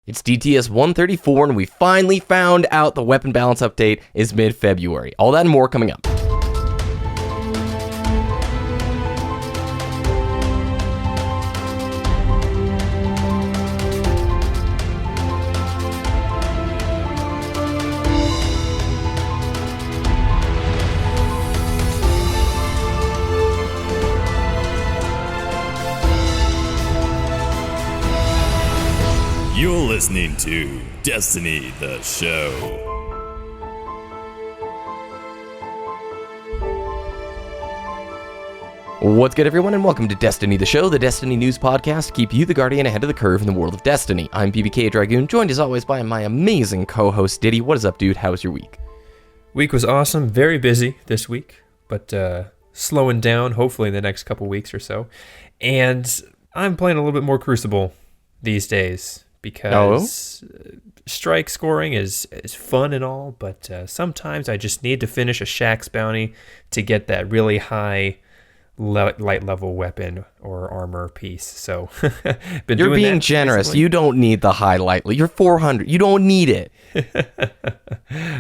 It's DTS 134, and we finally found out the weapon balance update is mid-February. All that and more coming up. You're listening to Destiny, the show. What's good, everyone, and welcome to Destiny, the show, the Destiny news podcast to keep you the guardian ahead of the curve in the world of Destiny. I'm BBKDRAGOON, joined as always by my amazing co-host, Ditty. What is up, dude? How was your week? Week was awesome. Very busy this week, but slowing down, hopefully in the next couple weeks or so. And I'm playing a little bit more Crucible these days. Because strike scoring is fun and all, but sometimes I just need to finish a Shaxx bounty to get that really high light level weapon or armor piece. So you're being generous. Recently. You don't need the high light. You're 400. You don't need it.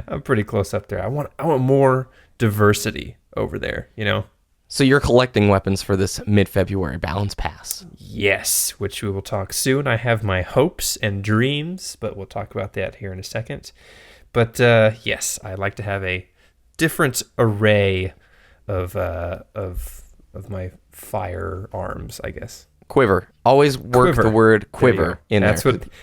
I'm pretty close up there. I want more diversity over there, you know? So you're collecting weapons for this mid-February balance pass. Yes, which we will talk soon. I have my hopes and dreams, but we'll talk about that here in a second. But yes, I like to have a different array of my firearms, I guess. Quiver. Always work the word quiver in there.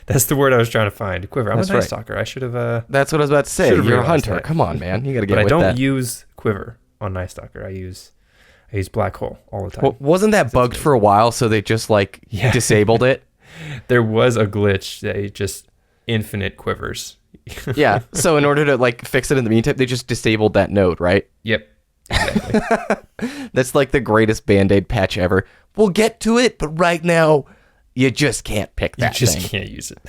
That's the word I was trying to find. Quiver. I'm a Night Stalker. I should have. That's what I was about to say. You're a hunter. Come on, man. You got to get with that. But I don't use quiver on Night Stalker. I use Black Hole all the time. Well, wasn't that bugged for a while, so they just disabled it? There was a glitch that just infinite quivers. Yeah, so in order to fix it in the meantime, they just disabled that node, right? Yep, exactly. That's the greatest Band-Aid patch ever. We'll get to it, but right now, you just can't pick that thing. You just can't use it.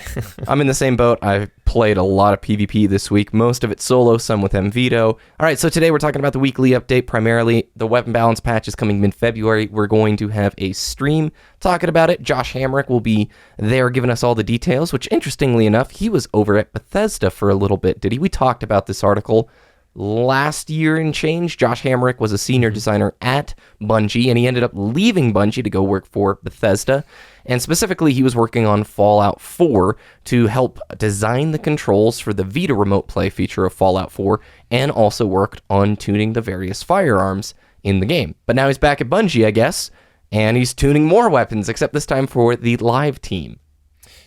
I'm in the same boat. I've played a lot of PvP this week, most of it solo, some with MVito. All right, so today we're talking about the weekly update, primarily. The weapon balance patch is coming mid-February. We're going to have a stream talking about it. Josh Hamrick will be there giving us all the details, which, interestingly enough, he was over at Bethesda for a little bit, did he? We talked about this article last year and change. Josh Hamrick was a senior designer at Bungie, and he ended up leaving Bungie to go work for Bethesda. And specifically, he was working on Fallout 4 to help design the controls for the Vita remote play feature of Fallout 4, and also worked on tuning the various firearms in the game. But now he's back at Bungie, I guess, and he's tuning more weapons, except this time for the live team.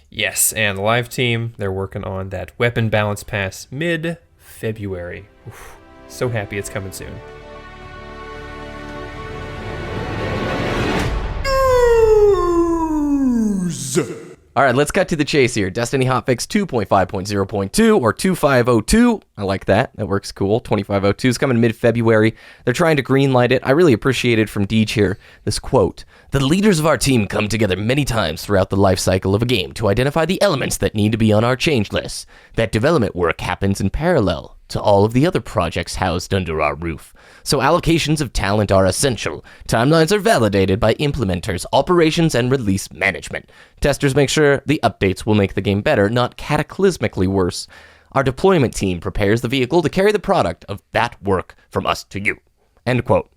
Yes, and the live team, they're working on that weapon balance pass mid-February. Oof, so happy it's coming soon. All right, let's cut to the chase here. Destiny hotfix 2.5.0.2 or 2502. I like that. That works cool. 2502 is coming mid-February. They're trying to greenlight it. I really appreciated from Deej here this quote. The leaders of our team come together many times throughout the life cycle of a game to identify the elements that need to be on our change list. That development work happens in parallel to all of the other projects housed under our roof. So allocations of talent are essential. Timelines are validated by implementers, operations, and release management. Testers make sure the updates will make the game better, not cataclysmically worse. Our deployment team prepares the vehicle to carry the product of that work from us to you. End quote.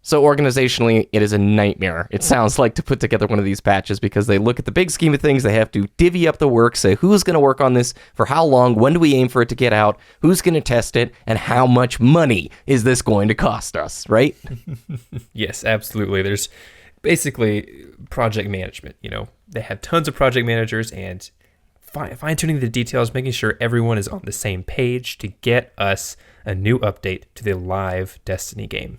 So organizationally, it is a nightmare, it sounds like, to put together one of these patches, because they look at the big scheme of things, they have to divvy up the work, say who's going to work on this, for how long, when do we aim for it to get out, who's going to test it, and how much money is this going to cost us, right? Yes, absolutely. There's basically project management, They have tons of project managers, and fine-tuning the details, making sure everyone is on the same page to get us a new update to the live Destiny game.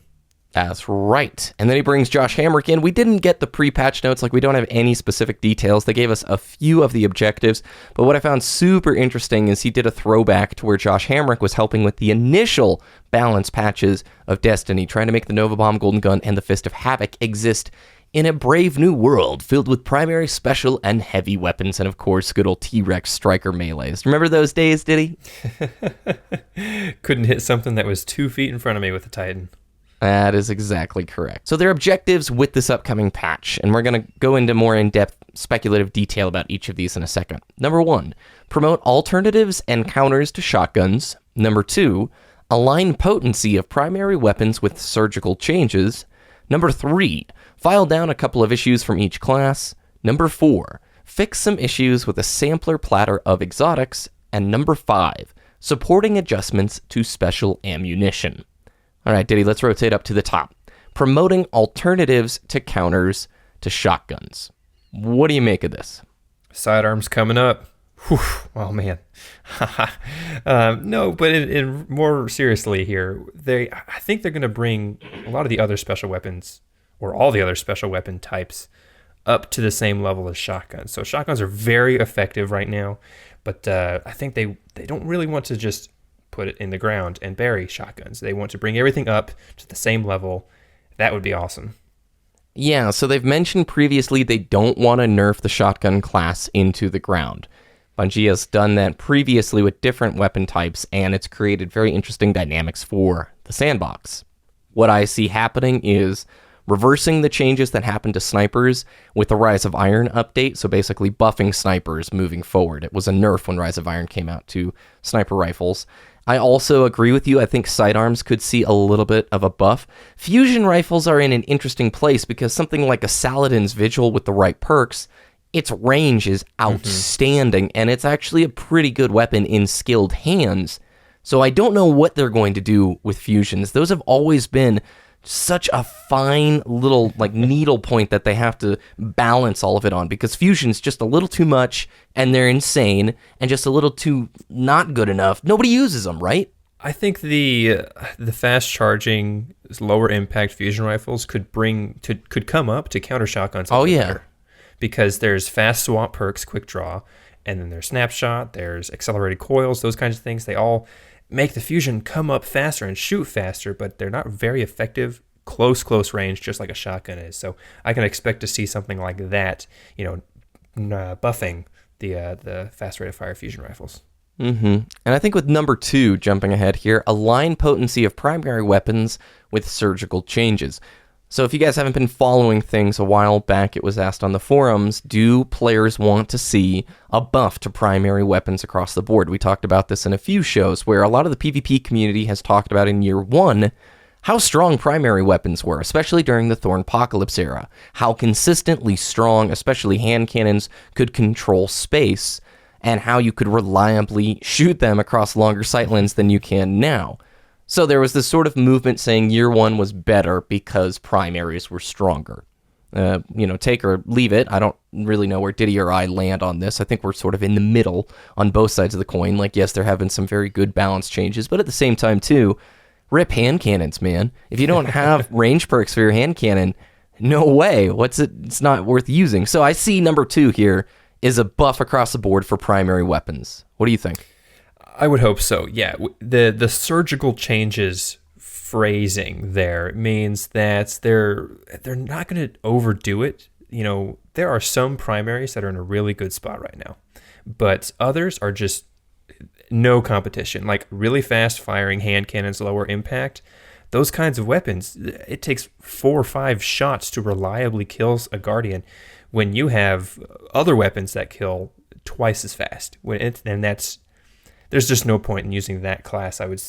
That's right. And then he brings Josh Hamrick in. We didn't get the pre-patch notes, we don't have any specific details. They gave us a few of the objectives, but what I found super interesting is he did a throwback to where Josh Hamrick was helping with the initial balance patches of Destiny, trying to make the Nova Bomb, Golden Gun, and the Fist of Havoc exist in a brave new world filled with primary, special, and heavy weapons, and of course, good old T-Rex striker melees. Remember those days, did he? Couldn't hit something that was 2 feet in front of me with a Titan. That is exactly correct. So their objectives with this upcoming patch, and we're going to go into more in-depth speculative detail about each of these in a second. Number 1, promote alternatives and counters to shotguns. Number 2, align potency of primary weapons with surgical changes. Number 3, file down a couple of issues from each class. Number 4, fix some issues with a sampler platter of exotics. And number 5, supporting adjustments to special ammunition. All right, Ditty, let's rotate up to the top. Promoting alternatives to counters to shotguns. What do you make of this? Sidearms coming up. Whew. Oh, man. No, but in more seriously here, I think they're going to bring a lot of the other special weapons, or all the other special weapon types, up to the same level as shotguns. So shotguns are very effective right now, but I think they don't really want to just put it in the ground and bury shotguns. They want to bring everything up to the same level. That would be awesome. Yeah, so they've mentioned previously they don't want to nerf the shotgun class into the ground. Bungie has done that previously with different weapon types, and it's created very interesting dynamics for the sandbox. What I see happening is reversing the changes that happened to snipers with the Rise of Iron update, so basically buffing snipers moving forward. It was a nerf when Rise of Iron came out to sniper rifles. I also agree with you. I think sidearms could see a little bit of a buff. Fusion rifles are in an interesting place because something like a Saladin's Vigil with the right perks, its range is outstanding, and it's actually a pretty good weapon in skilled hands. So I don't know what they're going to do with fusions. Those have always been such a fine little needle point that they have to balance all of it on, because fusion's just a little too much and they're insane, and just a little too not good enough. Nobody uses them, right? I think the fast charging, lower impact fusion rifles could come up to counter shotguns. Oh yeah, better. Because there's fast swap perks, quick draw, and then there's snapshot, there's accelerated coils, those kinds of things. They all make the fusion come up faster and shoot faster, but they're not very effective close range, just like a shotgun is. So I can expect to see something like that, buffing the fast rate of fire fusion rifles. And I think with number 2, jumping ahead here, align potency of primary weapons with surgical changes. So if you guys haven't been following things, a while back it was asked on the forums, do players want to see a buff to primary weapons across the board? We talked about this in a few shows where a lot of the PvP community has talked about in year 1 how strong primary weapons were, especially during the Thornpocalypse era. How consistently strong, especially hand cannons, could control space, and how you could reliably shoot them across longer sight lines than you can now. So there was this sort of movement saying year 1 was better because primaries were stronger. Take or leave it. I don't really know where Ditty or I land on this. I think we're sort of in the middle on both sides of the coin. Yes, there have been some very good balance changes, but at the same time, too, rip hand cannons, man. If you don't have range perks for your hand cannon, no way. It's not worth using. So I see number 2 here is a buff across the board for primary weapons. What do you think? I would hope so. Yeah, the surgical changes phrasing there means that they're not going to overdo it. There are some primaries that are in a really good spot right now, but others are just no competition. Like really fast firing hand cannons, lower impact, those kinds of weapons. It takes 4 or 5 shots to reliably kill a Guardian, when you have other weapons that kill twice as fast. There's just no point in using that class. I would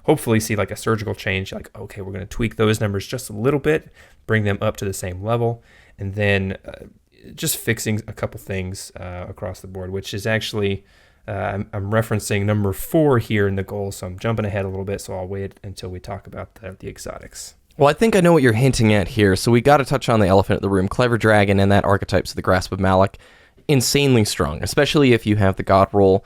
hopefully see a surgical change, okay, we're going to tweak those numbers just a little bit, bring them up to the same level, and then just fixing a couple things across the board, which is actually, I'm referencing number 4 here in the goal, so I'm jumping ahead a little bit, so I'll wait until we talk about the exotics. Well, I think I know what you're hinting at here, so we got to touch on the elephant in the room. Clever Dragon and that Archetypes of the Grasp of Malak, insanely strong, especially if you have the God roll.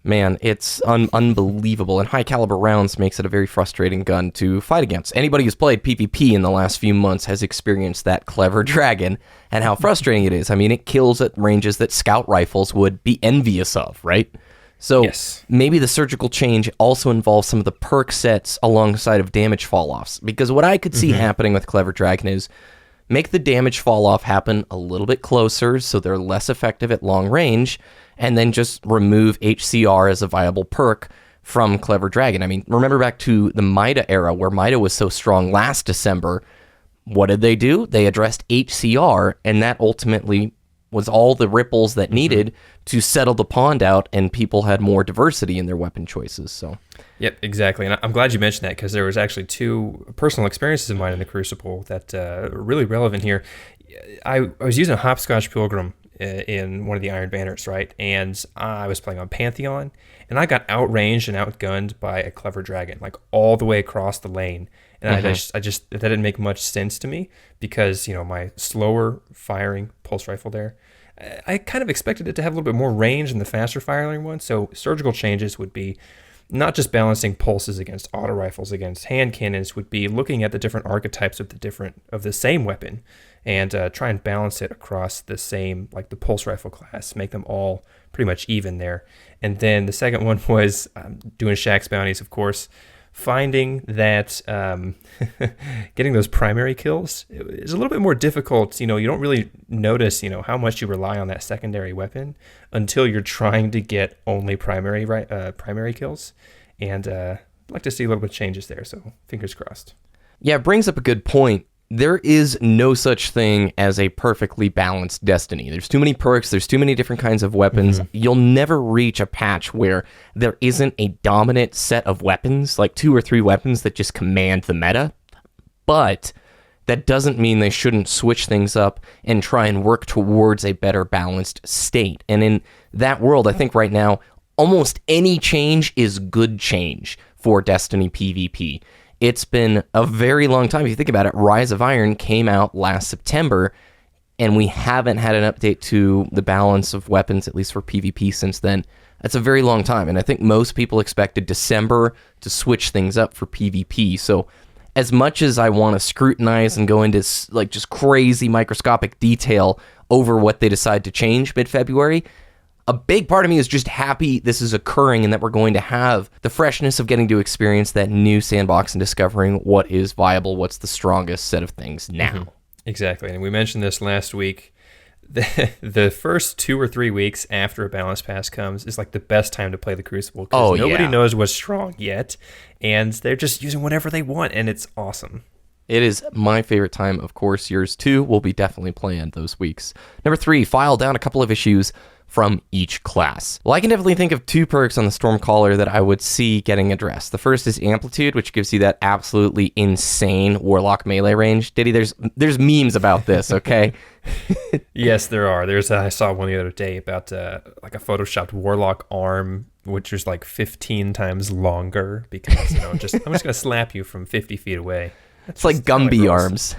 Man, it's unbelievable, and high caliber rounds makes it a very frustrating gun to fight against. Anybody who's played PvP in the last few months has experienced that Clever Dragon and how frustrating it is. I mean, it kills at ranges that scout rifles would be envious of, right? So yes. Maybe the surgical change also involves some of the perk sets alongside of damage fall-offs, because what I could see happening with Clever Dragon is make the damage fall-off happen a little bit closer so they're less effective at long range, and then just remove HCR as a viable perk from Clever Dragon. I mean, remember back to the Mida era where Mida was so strong last December. What did they do? They addressed HCR, and that ultimately was all the ripples that needed to settle the pond out, and people had more diversity in their weapon choices. So, yep, exactly. And I'm glad you mentioned that, because there was actually 2 personal experiences of mine in the Crucible that are really relevant here. I was using a Hopscotch Pilgrim in one of the Iron Banners, right? And I was playing on Pantheon, and I got outranged and outgunned by a Clever Dragon, like all the way across the lane. And I just that didn't make much sense to me, because, my slower firing pulse rifle there, I kind of expected it to have a little bit more range than the faster firing one. So surgical changes would be not just balancing pulses against auto rifles against hand cannons, would be looking at the different archetypes of the same weapon, and try and balance it across the same, like the pulse rifle class, make them all pretty much even there. And then the second one was doing Shaxx bounties, of course, finding that getting those primary kills is a little bit more difficult. You don't really notice, how much you rely on that secondary weapon until you're trying to get only primary kills. And I'd like to see a little bit of changes there, so fingers crossed. Yeah, it brings up a good point. There is no such thing as a perfectly balanced Destiny. There's too many perks, there's too many different kinds of weapons. You'll never reach a patch where there isn't a dominant set of weapons, like 2 or 3 weapons that just command the meta. But that doesn't mean they shouldn't switch things up and try and work towards a better balanced state. And in that world, I think right now, almost any change is good change for Destiny PvP. It's been a very long time. If you think about it, Rise of Iron came out last September, and we haven't had an update to the balance of weapons, at least for PvP, since then. That's a very long time, and I think most people expected December to switch things up for PvP. So as much as I want to scrutinize and go into just crazy microscopic detail over what they decide to change mid-February, a big part of me is just happy this is occurring and that we're going to have the freshness of getting to experience that new sandbox and discovering what is viable, what's the strongest set of things now. Exactly. And we mentioned this last week. The first 2 or 3 weeks after a balance pass comes is like the best time to play the Crucible, because nobody knows what's strong yet, and they're just using whatever they want, and it's awesome. It is my favorite time, of course. Yours too. We'll be definitely playing those weeks. Number 3, file down a couple of issues from each class. Well, I can definitely think of 2 perks on the Stormcaller that I would see getting addressed. The first is Amplitude, which gives you that absolutely insane Warlock melee range. Diddy, there's memes about this, okay? Yes, there are. I saw one the other day about like a photoshopped Warlock arm, which is like 15 times longer, because I'm just gonna slap you from 50 feet away. It's like Gumby arms.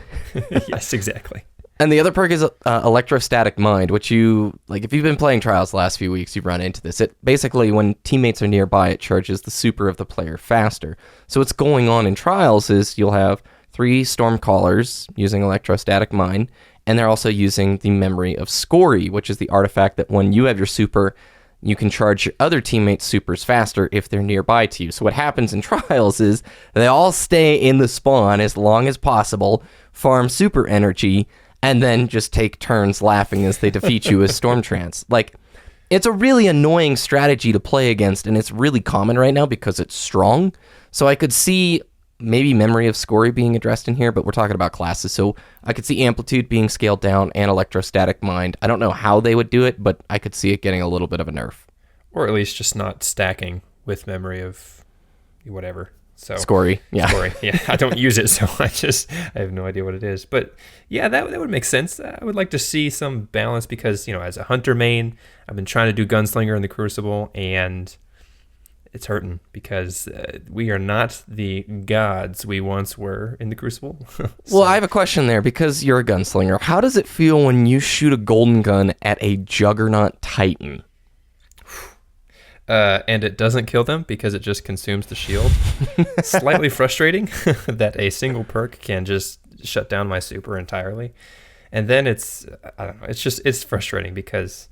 Yes, exactly. And the other perk is Electrostatic Mind, which if you've been playing Trials the last few weeks, you've run into this. It basically, when teammates are nearby, it charges the super of the player faster. So what's going on in Trials is you'll have 3 Stormcallers using Electrostatic Mind, and they're also using the Memory of Scory, which is the artifact that when you have your super, you can charge your other teammates' supers faster if they're nearby to you. So what happens in Trials is they all stay in the spawn as long as possible, farm super energy, and then just take turns laughing as they defeat you as Stormtrance. It's a really annoying strategy to play against, and it's really common right now because it's strong. So I could see maybe Memory of Scory being addressed in here, but we're talking about classes, so I could see Amplitude being scaled down and Electrostatic Mind. I don't know how they would do it, but I could see it getting a little bit of a nerf. Or at least just not stacking with Memory of whatever. So Scory, yeah. Scory, yeah. I don't use it, so I have no idea what it is. But yeah, that would make sense. I would like to see some balance, because, as a Hunter main, I've been trying to do Gunslinger in the Crucible, and it's hurting because we are not the gods we once were in the Crucible. Well, I have a question there, because you're a gunslinger. How does it feel when you shoot a golden gun at a Juggernaut Titan? And it doesn't kill them because it just consumes the shield. Slightly frustrating that a single perk can just shut down my super entirely. And then I don't know, it's frustrating because,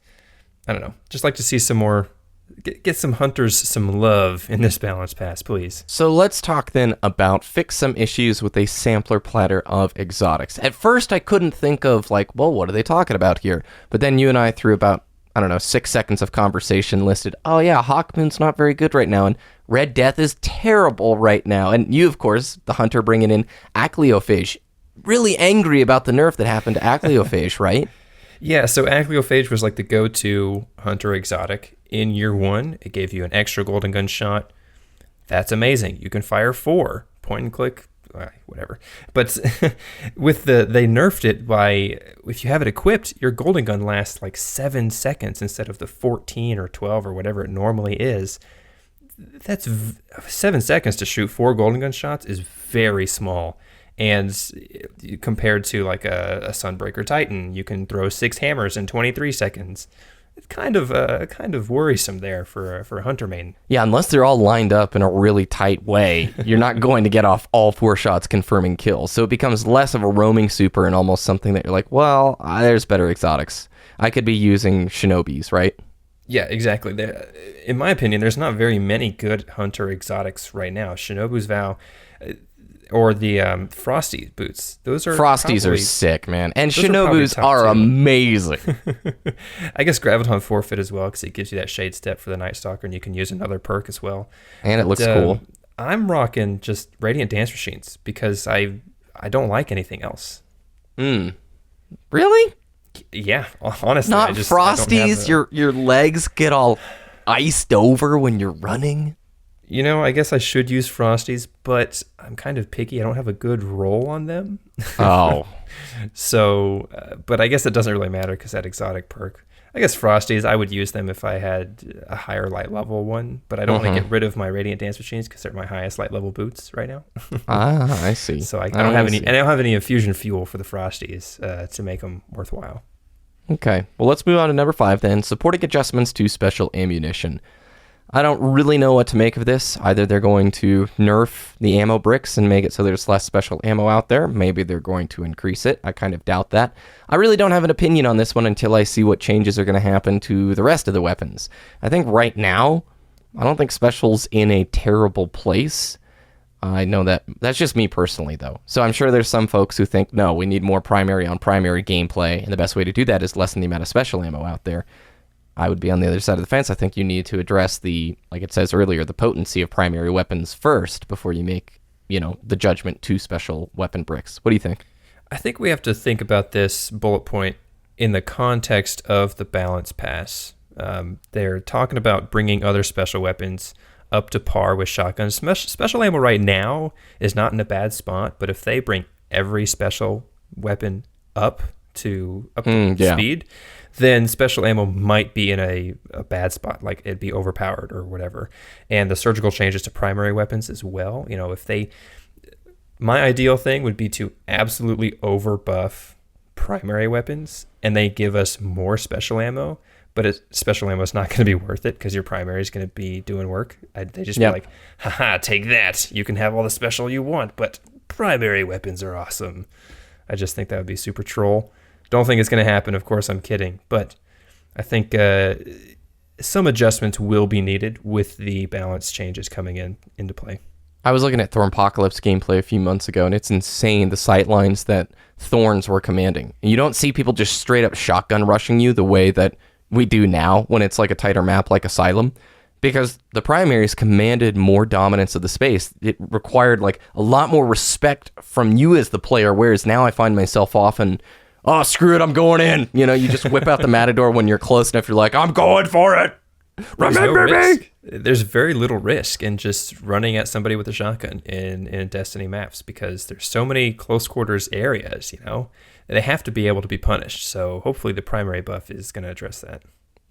I don't know, just like to see some more, get some hunters some love in this balance pass, please. So let's talk then about fix some issues with a sampler platter of exotics. At first I couldn't think of what are they talking about here? But then you and I threw about I don't know, 6 seconds of conversation listed, oh yeah, Hawkmoon's not very good right now, and Red Death is terrible right now. And you, of course, the hunter bringing in Acleophage, really angry about the nerf that happened to Acleophage, right? Yeah, so Acleophage was like the go-to hunter exotic in year 1. It gave you an extra golden gun shot. That's amazing. You can fire 4, point and click, whatever. But with they nerfed it by, if you have it equipped, your golden gun lasts like 7 seconds instead of the 14 or 12 or whatever it normally is. That's 7 seconds to shoot 4 golden gun shots is very small. And compared to like a Sunbreaker Titan, you can throw 6 hammers in 23 seconds. It's kind of worrisome there for a hunter main. Yeah, unless they're all lined up in a really tight way, you're not going to get off all 4 shots confirming kills. So it becomes less of a roaming super and almost something that you're like, well, there's better exotics. I could be using Shinobis, right? Yeah, exactly. In my opinion, there's not very many good hunter exotics right now. Shinobu's Vow, or the Frosty boots. Those are Frosties are sick, man. And Shinobus are amazing. I guess Graviton Forfeit as well, because it gives you that Shade Step for the Night Stalker, and you can use another perk as well. And it looks cool. I'm rocking just Radiant Dance Machines because I don't like anything else. Really? Yeah, honestly. Not Frosties? Your legs get all iced over when you're running? You know, I guess I should use Frosties, but I'm kind of picky. I don't have a good roll on them. Oh. So, but I guess it doesn't really matter because that exotic perk. I guess Frosties, I would use them if I had a higher light level one, but I don't want to get rid of my Radiant Dance Machines because they're my highest light level boots right now. I see. So I don't have any, and I don't have any infusion fuel for the Frosties to make them worthwhile. Okay, well, let's move on to number 5 then. Supporting adjustments to special ammunition. I don't really know what to make of this. Either they're going to nerf the ammo bricks and make it so there's less special ammo out there. Maybe they're going to increase it. I kind of doubt that. I really don't have an opinion on this one until I see what changes are going to happen to the rest of the weapons. I think right now, I don't think special's in a terrible place. I know that's just me personally, though. So I'm sure there's some folks who think, no, we need more primary on primary gameplay, and the best way to do that is lessen the amount of special ammo out there. I would be on the other side of the fence. I think you need to address like it says earlier, the potency of primary weapons first before you make, the judgment to special weapon bricks. What do you think? I think we have to think about this bullet point in the context of the balance pass. They're talking about bringing other special weapons up to par with shotguns. Special ammo right now is not in a bad spot, but if they bring every special weapon up to speed, then special ammo might be in a bad spot, like it'd be overpowered or whatever. And the surgical changes to primary weapons as well. My ideal thing would be to absolutely overbuff primary weapons and they give us more special ammo, but special ammo is not going to be worth it because your primary is going to be doing work. They just be like, haha, take that. You can have all the special you want, but primary weapons are awesome. I just think that would be super troll. Don't think it's going to happen. Of course, I'm kidding. But I think some adjustments will be needed with the balance changes coming into play. I was looking at Thornpocalypse gameplay a few months ago, and it's insane the sight lines that Thorns were commanding. And you don't see people just straight up shotgun rushing you the way that we do now when it's like a tighter map like Asylum. Because the primaries commanded more dominance of the space. It required like a lot more respect from you as the player, whereas now I find myself often... oh, screw it, I'm going in. You just whip out the Matador when you're close enough. You're like, I'm going for it. Remember me. There's very little risk in just running at somebody with a shotgun in Destiny maps because there's so many close quarters areas, They have to be able to be punished. So hopefully the primary buff is going to address that.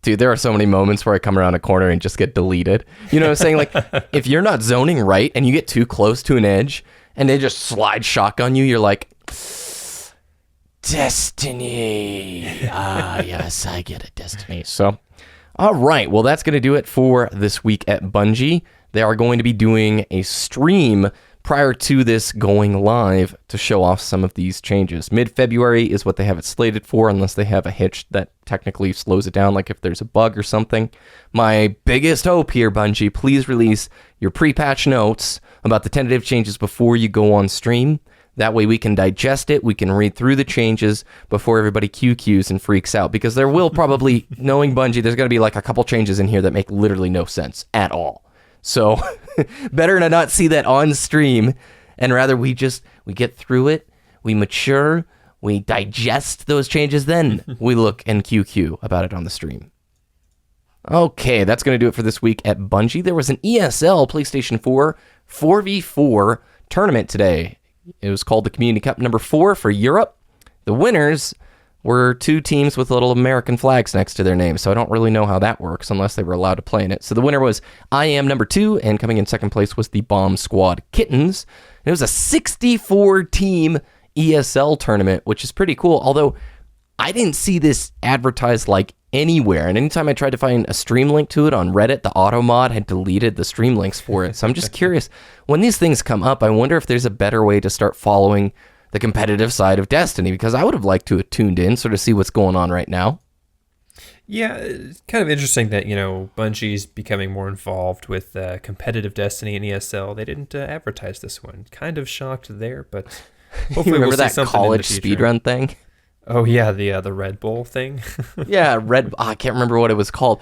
Dude, there are so many moments where I come around a corner and just get deleted. You know what I'm saying? Like, if you're not zoning right and you get too close to an edge and they just slide shotgun you, you're like... Destiny. Yes, I get it, Destiny. So, all right. Well, that's going to do it for this week at Bungie. They are going to be doing a stream prior to this going live to show off some of these changes. Mid-February is what they have it slated for, unless they have a hitch that technically slows it down, like if there's a bug or something. My biggest hope here, Bungie, please release your pre-patch notes about the tentative changes before you go on stream. That way we can digest it, we can read through the changes before everybody QQs and freaks out, because there will probably, knowing Bungie, there's going to be like a couple changes in here that make literally no sense at all. So better to not see that on stream, and rather we get through it, we mature, we digest those changes, then we look and QQ about it on the stream. Okay, that's going to do it for this week at Bungie. There was an ESL PlayStation 4 4v4 tournament today. It was called the Community Cup number 4 for Europe. The winners were 2 teams with little American flags next to their names, so I don't really know how that works unless they were allowed to play in it. So the winner was I Am number 2, and coming in second place was the Bomb Squad Kittens. It was a 64-team ESL tournament, which is pretty cool, although I didn't see this advertised like anywhere, and anytime I tried to find a stream link to it on Reddit, the Automod had deleted the stream links for it. So I'm just curious, when these things come up, I wonder if there's a better way to start following the competitive side of Destiny, because I would have liked to have tuned in, sort of see what's going on right now. Yeah, it's kind of interesting that, Bungie's becoming more involved with competitive Destiny and ESL. They didn't advertise this one. Kind of shocked there, but hopefully remember we'll see that something college in the future. speedrun thing? Oh yeah, the Red Bull thing. Yeah, I can't remember what it was called.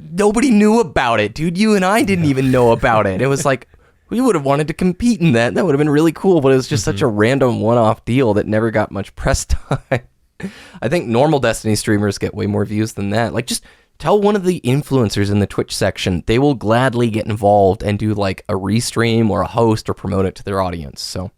Nobody knew about it, dude. You and I didn't even know about it. It was like, we would have wanted to compete in that. That would have been really cool, but it was just such a random one-off deal that never got much press time. I think normal Destiny streamers get way more views than that. Like, just tell one of the influencers in the Twitch section. They will gladly get involved and do like a restream or a host or promote it to their audience. So,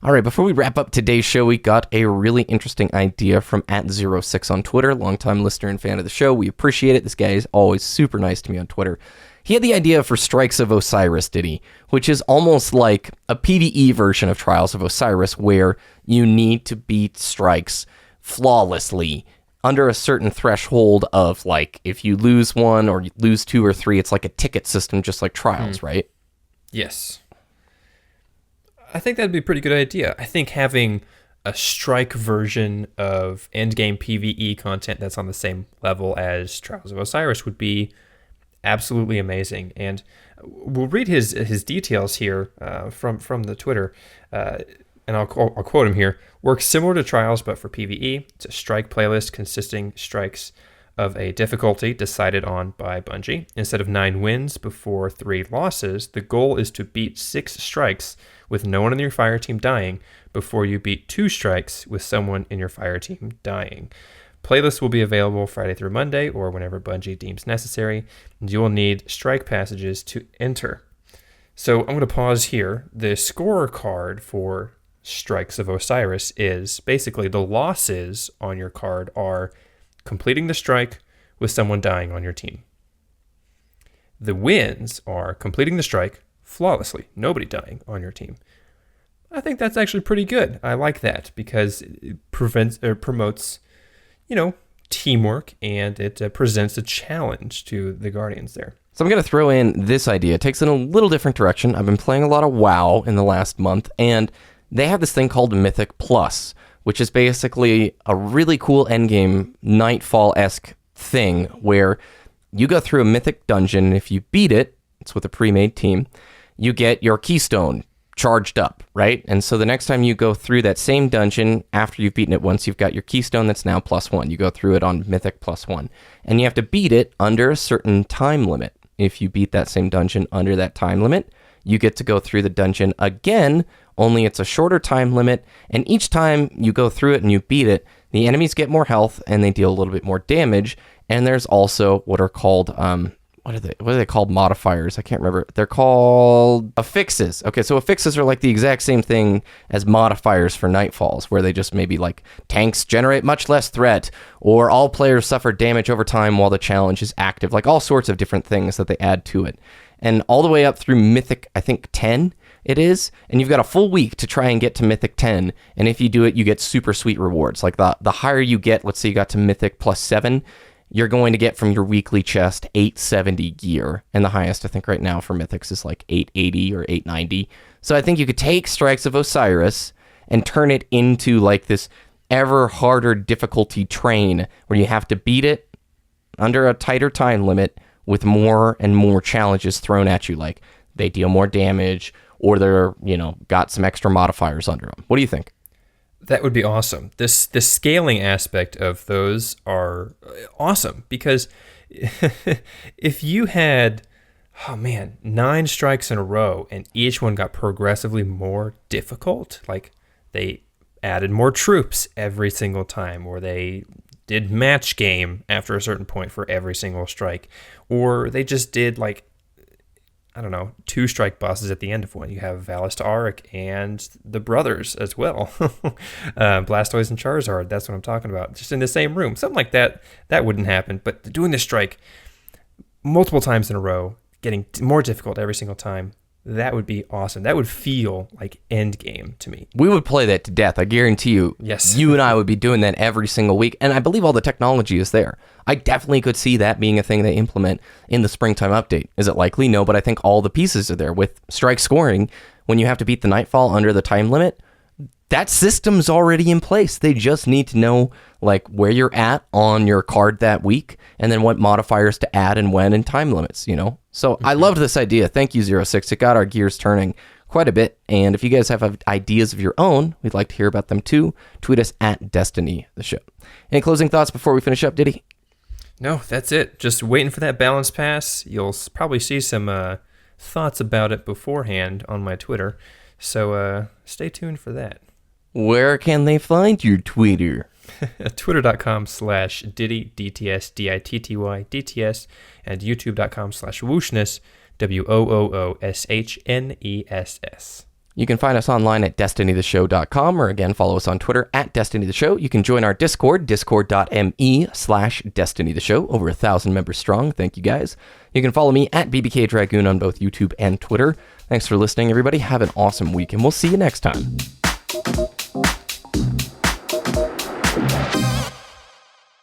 all right, before we wrap up today's show, we got a really interesting idea from @06 on Twitter, longtime listener and fan of the show. We appreciate it. This guy is always super nice to me on Twitter. He had the idea for Strikes of Osiris, Ditty, which is almost like a PvE version of Trials of Osiris, where you need to beat strikes flawlessly under a certain threshold of, like, if you lose 1 or you lose 2 or 3, it's like a ticket system, just like Trials, right? Yes. I think that'd be a pretty good idea. I think having a strike version of endgame PvE content that's on the same level as Trials of Osiris would be absolutely amazing. And we'll read his details here from the Twitter, and I'll quote him here. Works similar to Trials, but for PvE. It's a strike playlist consisting strikes of a difficulty decided on by Bungie. Instead of 9 wins before 3 losses, the goal is to beat 6 strikes with no one in your fire team dying before you beat 2 strikes with someone in your fire team dying. Playlists will be available Friday through Monday or whenever Bungie deems necessary, and you will need strike passages to enter. So I'm going to pause here. The scorecard for Strikes of Osiris is basically the losses on your card are completing the strike with someone dying on your team. The wins are completing the strike flawlessly, nobody dying on your team. I think that's actually pretty good. I like that because it promotes, teamwork, and it presents a challenge to the Guardians there. So I'm going to throw in this idea. It takes it in a little different direction. I've been playing a lot of WoW in the last month, and they have this thing called Mythic Plus, which is basically a really cool endgame Nightfall-esque thing where you go through a mythic dungeon, and if you beat it, it's with a pre-made team, you get your keystone charged up, right? And so the next time you go through that same dungeon, after you've beaten it once, you've got your keystone that's now +1. You go through it on Mythic +1. And you have to beat it under a certain time limit. If you beat that same dungeon under that time limit, you get to go through the dungeon again, only it's a shorter time limit, and each time you go through it and you beat it, the enemies get more health and they deal a little bit more damage, and there's also what are called, what are they called? Modifiers. I can't remember. They're called affixes. Okay, so affixes are like the exact same thing as modifiers for Nightfalls, where they just maybe like tanks generate much less threat, or all players suffer damage over time while the challenge is active, like all sorts of different things that they add to it. And all the way up through Mythic, I think 10 it is, and you've got a full week to try and get to Mythic 10, and if you do it, you get super sweet rewards. Like the higher you get, let's say you got to Mythic +7, you're going to get from your weekly chest 870 gear, and the highest I think right now for Mythics is like 880 or 890. So I think you could take Strikes of Osiris and turn it into like this ever harder difficulty train where you have to beat it under a tighter time limit with more and more challenges thrown at you, like they deal more damage, or they're, got some extra modifiers under them. What do you think? That would be awesome. The scaling aspect of those are awesome because if you had, 9 strikes in a row and each one got progressively more difficult, like they added more troops every single time, or they did match game after a certain point for every single strike, or they just did 2 strike bosses at the end of one. You have Valist Auric and the brothers as well. Blastoise and Charizard, that's what I'm talking about. Just in the same room. Something like that wouldn't happen. But doing the strike multiple times in a row, getting more difficult every single time, that would be awesome. That would feel like end game to me. We would play that to death. I guarantee you. Yes. You and I would be doing that every single week. And I believe all the technology is there. I definitely could see that being a thing they implement in the springtime update. Is it likely? No, but I think all the pieces are there. With strike scoring, when you have to beat the Nightfall under the time limit, that system's already in place. They just need to know where you're at on your card that week, and then what modifiers to add and when, and time limits, So I loved this idea. Thank you, 06. It got our gears turning quite a bit. And if you guys have ideas of your own, we'd like to hear about them too. Tweet us at Destiny the Show. Any closing thoughts before we finish up, Ditty? No, that's it. Just waiting for that balance pass. You'll probably see some thoughts about it beforehand on my Twitter. So stay tuned for that. Where can they find your Twitter? Twitter.com/Ditty, DTS, DITTY, DTS, and YouTube.com/Wooshness, WOOOSHNESS. You can find us online at destinytheshow.com, or again, follow us on Twitter at DestinyTheShow. You can join our Discord, discord.me/DestinyTheShow, over 1,000 members strong. Thank you, guys. You can follow me at BBKDRAGOON on both YouTube and Twitter. Thanks for listening, everybody. Have an awesome week, and we'll see you next time.